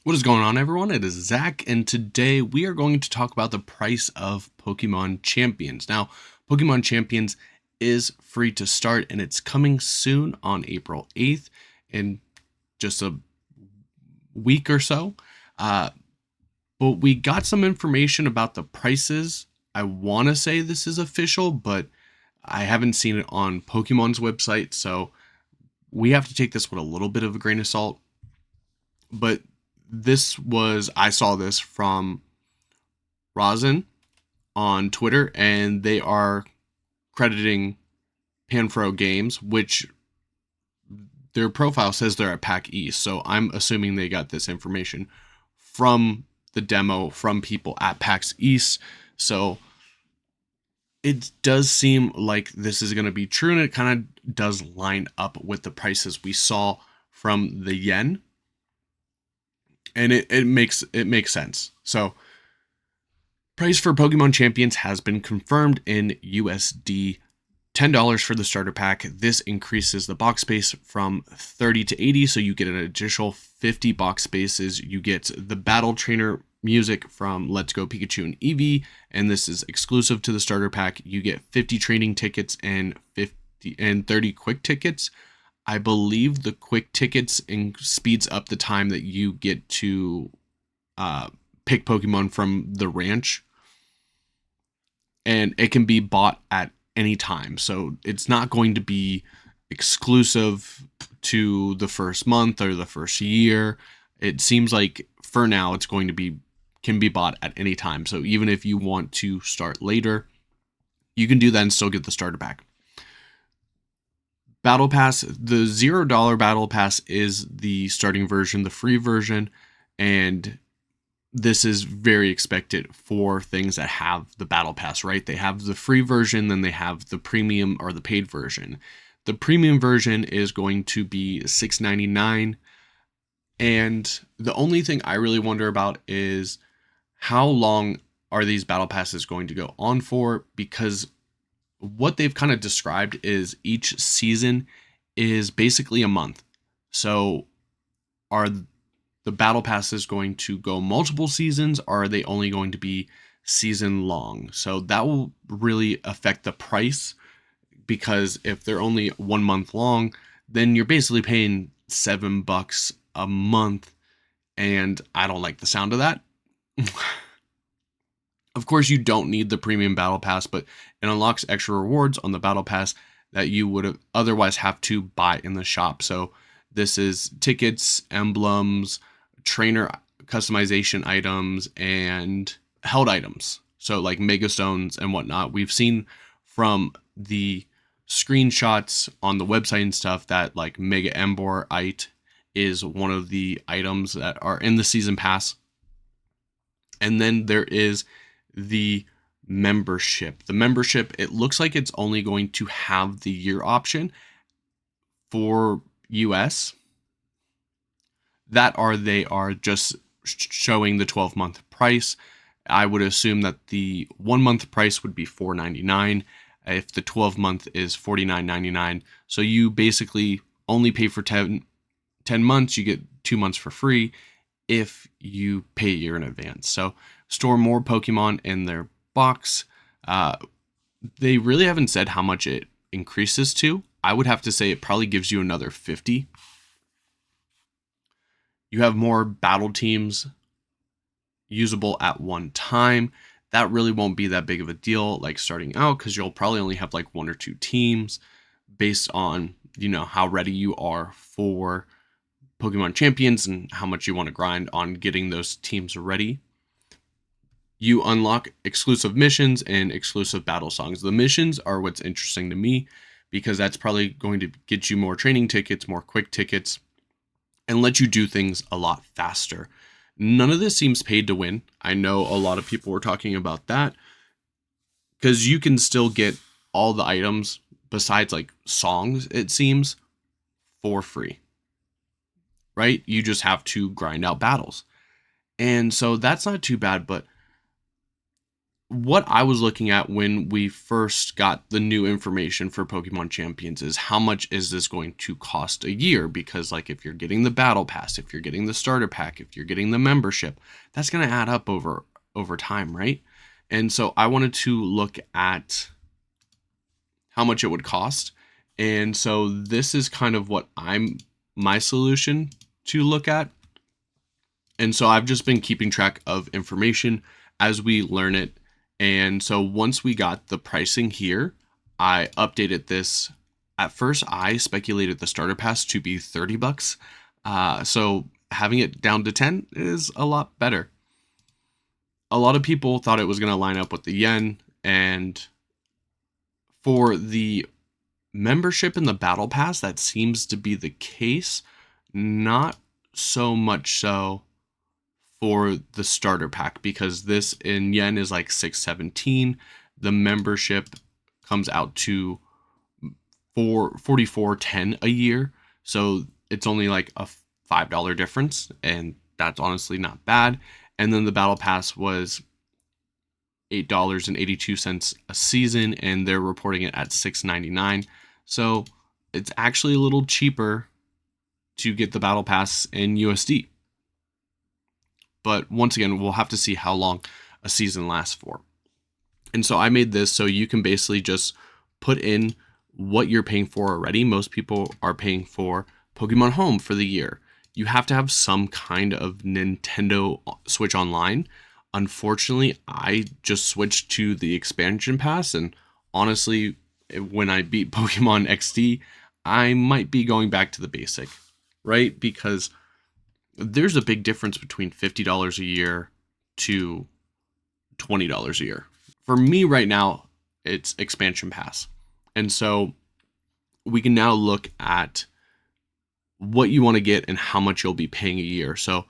What is going on, everyone? It is Zach, and today we are going to talk about the price of Pokemon Champions. Now, Pokemon Champions is free to start, and it's coming soon on April 8th in just a week or so. Uh, but we got some information about the prices. I want to say this is official, but I haven't seen it on Pokemon's website, so we have to take this with a little bit of a grain of salt. But I saw this from Rosin on Twitter, and they are crediting Panfro Games, which their profile says they're at Pack East. So I'm assuming they got this information from the demo from people at PAX East. So it does seem like this is going to be true, and it kind of does line up with the prices we saw from the yen, and it makes sense. So price for Pokemon Champions has been confirmed in USD $10 for the starter pack. This increases the box space from 30 to 80, so you get an additional 50 box spaces. You get the Battle Trainer music from Let's Go Pikachu and Eevee, and this is exclusive to the starter pack. You get 50 training tickets and 30 quick tickets. I believe the quick tickets speeds up the time that you get to pick Pokemon from the ranch, and it can be bought at any time. So it's not going to be exclusive to the first month or the first year. It seems like for now it's going to can be bought at any time. So even if you want to start later, you can do that and still get the starter pack. Battle Pass, the $0 Battle Pass is the starting version, the free version, and this is very expected for things that have the Battle Pass, right? They have the free version, then they have the premium or the paid version. The premium version is going to be $6.99, and the only thing I really wonder about is how long are these Battle Passes going to go on for, because what they've kind of described is each season is basically a month. So are the battle passes going to go multiple seasons, or are they only going to be season long? So that will really affect the price, because if they're only 1 month long, then you're basically paying $7 a month, and I don't like the sound of that. Of course, you don't need the premium battle pass, but it unlocks extra rewards on the battle pass that you would otherwise have to buy in the shop. So this is tickets, emblems, trainer customization items, and held items. So like Mega Stones and whatnot. We've seen from the screenshots on the website and stuff that like Mega Emborite is one of the items that are in the season pass. And then there is the membership. The membership, it looks like it's only going to have the year option for US. They are just showing the 12-month price. I would assume that the 1 month price would be $4.99. If the 12-month is $49.99. So you basically only pay for 10 months. You get 2 months for free if you pay a year in advance. So store more Pokemon in their box. They really haven't said how much it increases to. I would have to say it probably gives you another 50. You have more battle teams usable at one time. That really won't be that big of a deal like starting out, because you'll probably only have like 1 or 2 teams based on, how ready you are for Pokemon Champions and how much you want to grind on getting those teams ready. You unlock exclusive missions and exclusive battle songs. The missions are what's interesting to me, because that's probably going to get you more training tickets, more quick tickets, and let you do things a lot faster. None of this seems paid to win. I know a lot of people were talking about that, because you can still get all the items besides like songs, it seems, for free, right? You just have to grind out battles. And so that's not too bad, but what I was looking at when we first got the new information for Pokemon Champions is how much is this going to cost a year? Because like if you're getting the battle pass, if you're getting the starter pack, if you're getting the membership, that's going to add up over time, right? And so I wanted to look at how much it would cost. And so this is kind of what my solution to look at. And so I've just been keeping track of information as we learn it. And so once we got the pricing here, I updated this. At first, I speculated the starter pass to be $30. So having it down to 10 is a lot better. A lot of people thought it was going to line up with the yen. And for the membership in the battle pass, that seems to be the case. Not so much so for the starter pack, because this in yen is like 617. The membership comes out to 44.10 a year, so it's only like a $5 difference, and that's honestly not bad. And then the battle pass was $8.82 a season, and they're reporting it at $6.99. So it's actually a little cheaper to get the battle pass in USD. But once again, we'll have to see how long a season lasts for. And so I made this so you can basically just put in what you're paying for already. Most people are paying for Pokemon Home for the year. You have to have some kind of Nintendo Switch Online. Unfortunately, I just switched to the expansion pass, and honestly, when I beat Pokemon XD, I might be going back to the basic, right? Because there's a big difference between $50 a year to $20 a year. For me right now, it's expansion pass. And so we can now look at what you want to get and how much you'll be paying a year. So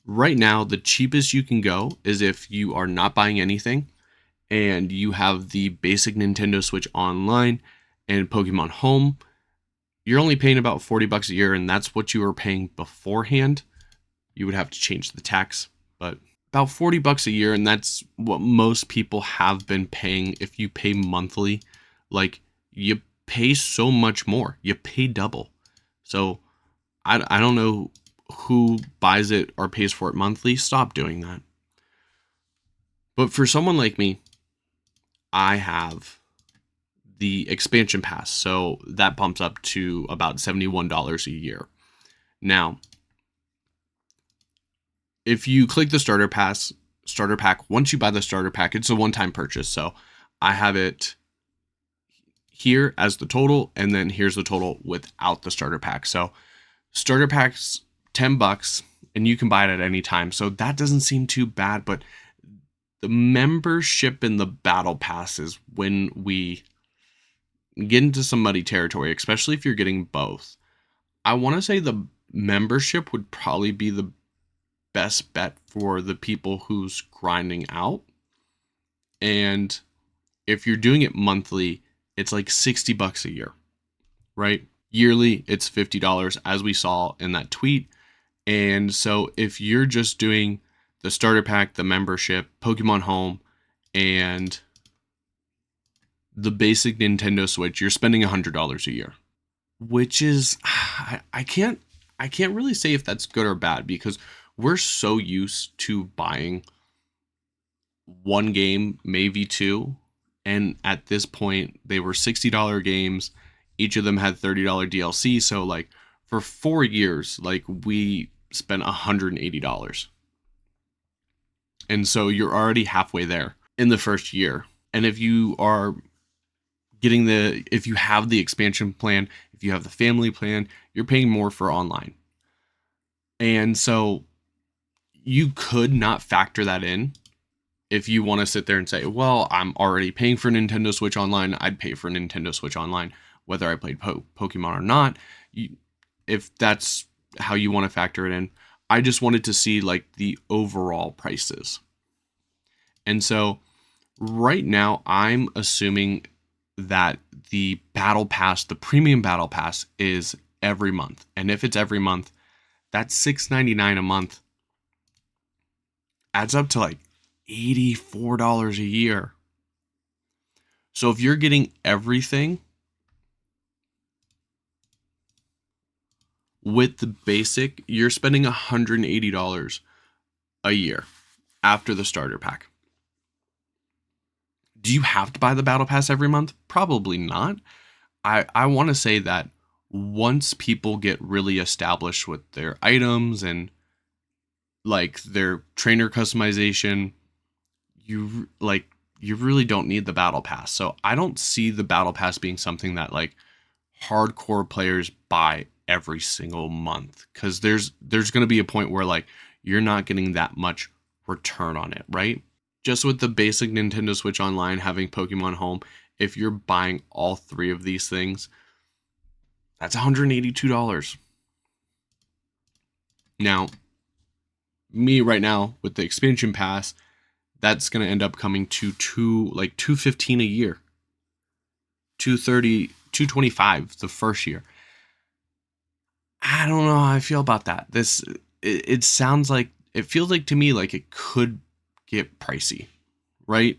right now, the cheapest you can go is if you are not buying anything and you have the basic Nintendo Switch Online and Pokemon Home. You're only paying about $40 a year, and that's what you were paying beforehand. You would have to change the tax, but about $40 a year, and that's what most people have been paying. If you pay monthly, like, you pay so much more. You pay double. So I don't know who buys it or pays for it monthly. Stop doing that. But for someone like me, I have the expansion pass, so that bumps up to about $71 a year. Now, if you click the starter pack, once you buy the starter pack, it's a one-time purchase. So I have it here as the total, and then here's the total without the starter pack. So starter pack's $10, and you can buy it at any time. So that doesn't seem too bad, but the membership in the battle pass is when we get into some muddy territory, especially if you're getting both. I want to say the membership would probably be the best bet for the people who's grinding out. And if you're doing it monthly, it's like $60 a year, right? Yearly, it's $50, as we saw in that tweet. And so if you're just doing the starter pack, the membership, Pokemon Home, and the basic Nintendo Switch, you're spending $100 a year, which is, I can't really say if that's good or bad, because we're so used to buying one game, maybe two, and at this point they were $60 games. Each of them had $30 DLC. So like for 4 years, like we spent $180. And so you're already halfway there in the first year. And if you are if you have the expansion plan, if you have the family plan, you're paying more for online. And so you could not factor that in. If you want to sit there and say, well, I'm already paying for Nintendo Switch Online, I'd pay for Nintendo Switch Online, whether I played Pokemon or not. If that's how you want to factor it in, I just wanted to see like the overall prices. And so right now I'm assuming that the battle pass, the premium battle pass, is every month. And if it's every month, that's $6.99 a month. Adds up to like $84 a year. So if you're getting everything with the basic, you're spending $180 a year after the starter pack. Do you have to buy the battle pass every month? Probably not. I want to say that once people get really established with their items and like their trainer customization, you really don't need the battle pass. So I don't see the battle pass being something that like hardcore players buy every single month, because there's going to be a point where like you're not getting that much return on it, right? Just with the basic Nintendo Switch Online having Pokemon Home, if you're buying all three of these things, that's $182. Now, me right now with the expansion pass, that's going to end up coming to $215 a year. $230, $225 the first year. I don't know how I feel about that. It sounds like, it feels like to me like it could get pricey, right?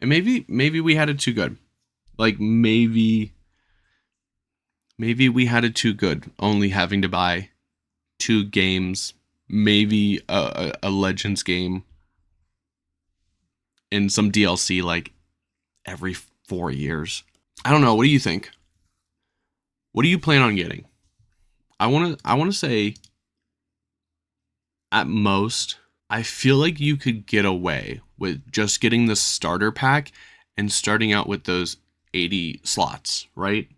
And maybe we had it too good. Like maybe we had it too good, only having to buy 2 games, maybe a Legends game and some DLC like every 4 years. I don't know. What do you think? What do you plan on getting? I want to say at most, I feel like you could get away with just getting the starter pack and starting out with those 80 slots, right?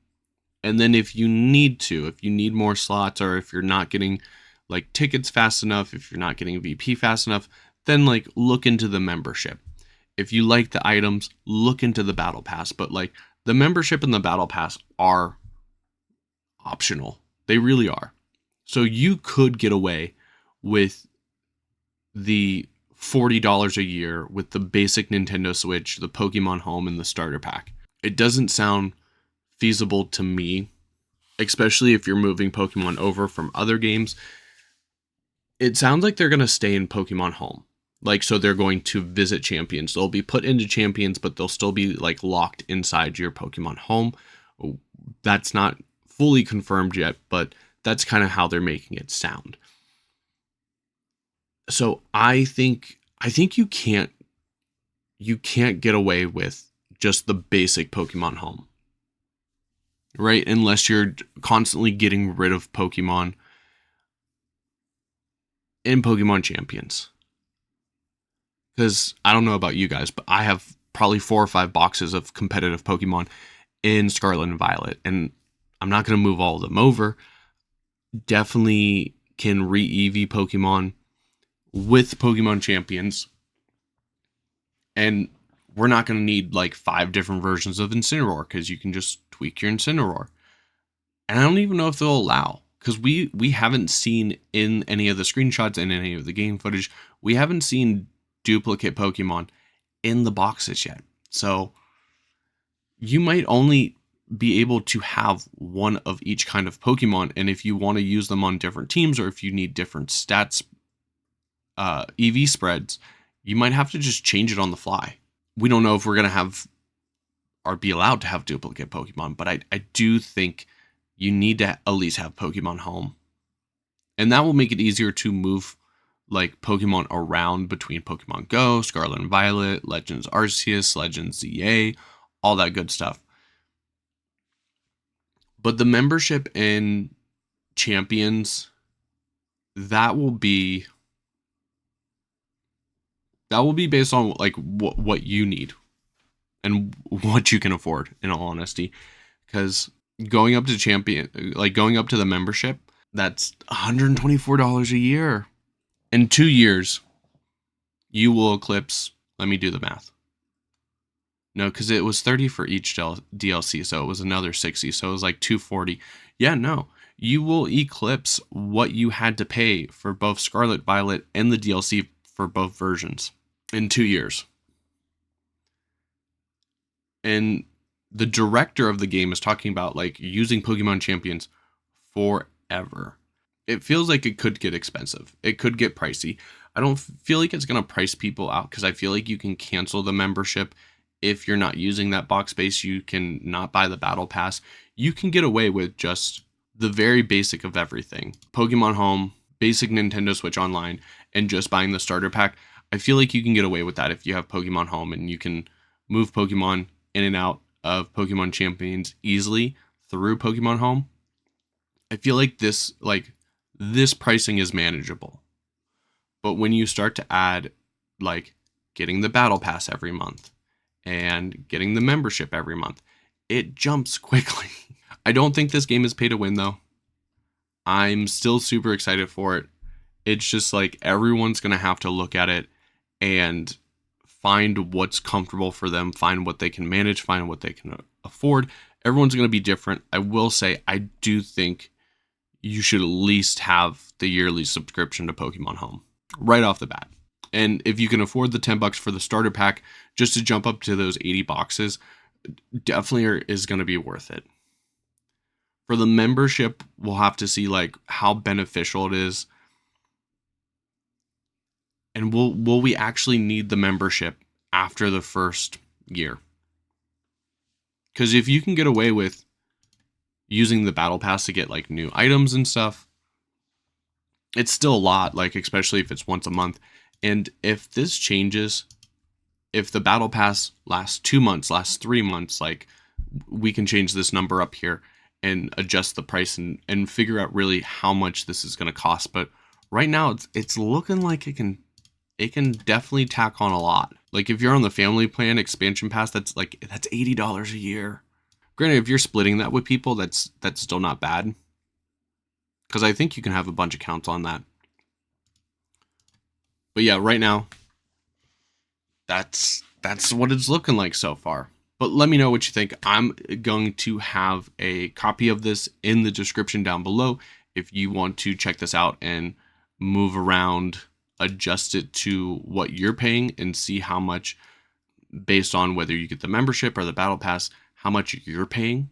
And then if you need more slots, or if you're not getting like tickets fast enough, if you're not getting VP fast enough, then like look into the membership. If you like the items, look into the battle pass. But like the membership and the battle pass are optional. They really are. So you could get away with the $40 a year with the basic Nintendo Switch, the Pokemon Home, and the starter pack. It doesn't sound feasible to me, especially if you're moving Pokemon over from other games. It sounds like they're going to stay in Pokemon Home. Like, so they're going to visit champions. They'll be put into champions, but they'll still be like locked inside your Pokemon Home. That's not fully confirmed yet, but that's kind of how they're making it sound. So I think you can't get away with just the basic Pokemon Home, right? Unless you're constantly getting rid of Pokemon in Pokemon Champions. Because I don't know about you guys, but I have probably 4 or 5 boxes of competitive Pokemon in Scarlet and Violet, and I'm not going to move all of them over. Definitely can re-EV Pokemon with Pokemon Champions, and we're not going to need like 5 different versions of Incineroar, because you can just tweak your Incineroar. And I don't even know if they'll allow, because we haven't seen in any of the screenshots and any of the game footage, we haven't seen duplicate Pokemon in the boxes yet. So you might only be able to have one of each kind of Pokemon, and if you want to use them on different teams, or if you need different stats, EV spreads, you might have to just change it on the fly. We don't know if we're going to have or be allowed to have duplicate Pokemon, but I do think you need to at least have Pokemon Home. And that will make it easier to move like Pokemon around between Pokemon Go, Scarlet and Violet, Legends Arceus, Legends ZA, all that good stuff. But the membership in Champions, that will be based on like what you need and what you can afford, in all honesty. Because going up to the membership, that's $124 a year. In 2 years, you will eclipse, let me do the math. No, because it was 30 for each DLC, so it was another 60, so it was like 240. Yeah, no, you will eclipse what you had to pay for both Scarlet, Violet, and the DLC for both versions in 2 years. And the director of the game is talking about like using Pokemon Champions forever. It feels like it could get expensive. It could get pricey. I don't feel like it's going to price people out, because I feel like you can cancel the membership if you're not using that box space. You can not buy the battle pass. You can get away with just the very basic of everything: Pokemon Home, basic Nintendo Switch Online, and just buying the starter pack. I feel like you can get away with that if you have Pokemon Home, and you can move Pokemon in and out of Pokemon Champions easily through Pokemon Home. I feel like this pricing is manageable. But when you start to add, like, getting the battle pass every month and getting the membership every month, it jumps quickly. I don't think this game is pay to win, though. I'm still super excited for it. It's just like everyone's going to have to look at it and find what's comfortable for them, find what they can manage, find what they can afford. Everyone's going to be different. I will say, I do think you should at least have the yearly subscription to Pokemon Home right off the bat. And if you can afford the $10 for the starter pack just to jump up to those 80 boxes, definitely is going to be worth it. For the membership, we'll have to see like how beneficial it is. And will we actually need the membership after the first year? Because if you can get away with using the battle pass to get like new items and stuff, it's still a lot, like especially if it's once a month. And if this changes, if the battle pass lasts 2 months, lasts 3 months, like, we can change this number up here and adjust the price and figure out really how much this is going to cost. But right now it's looking like it can definitely tack on a lot. Like if you're on the family plan expansion pass, that's $80 a year. Granted, if you're splitting that with people, that's still not bad, because I think you can have a bunch of accounts on that. But yeah, right now, that's what it's looking like so far. But let me know what you think. I'm going to have a copy of this in the description down below if you want to check this out and move around, adjust it to what you're paying, and see how much, based on whether you get the membership or the battle pass, how much you're paying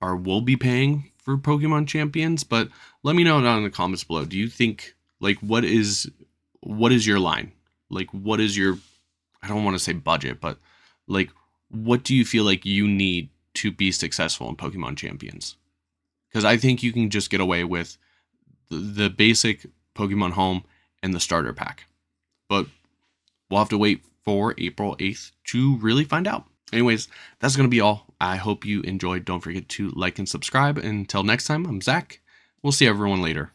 or will be paying for Pokemon Champions. But let me know down in the comments below. Do you think, like, what is your line? Like, what is your, I don't want to say budget, but like, what do you feel like you need to be successful in Pokemon Champions? Because I think you can just get away with the basic Pokemon Home and the starter pack. But we'll have to wait for April 8th to really find out. Anyways, that's going to be all. I hope you enjoyed. Don't forget to like and subscribe. Until next time, I'm Zach. We'll see everyone later.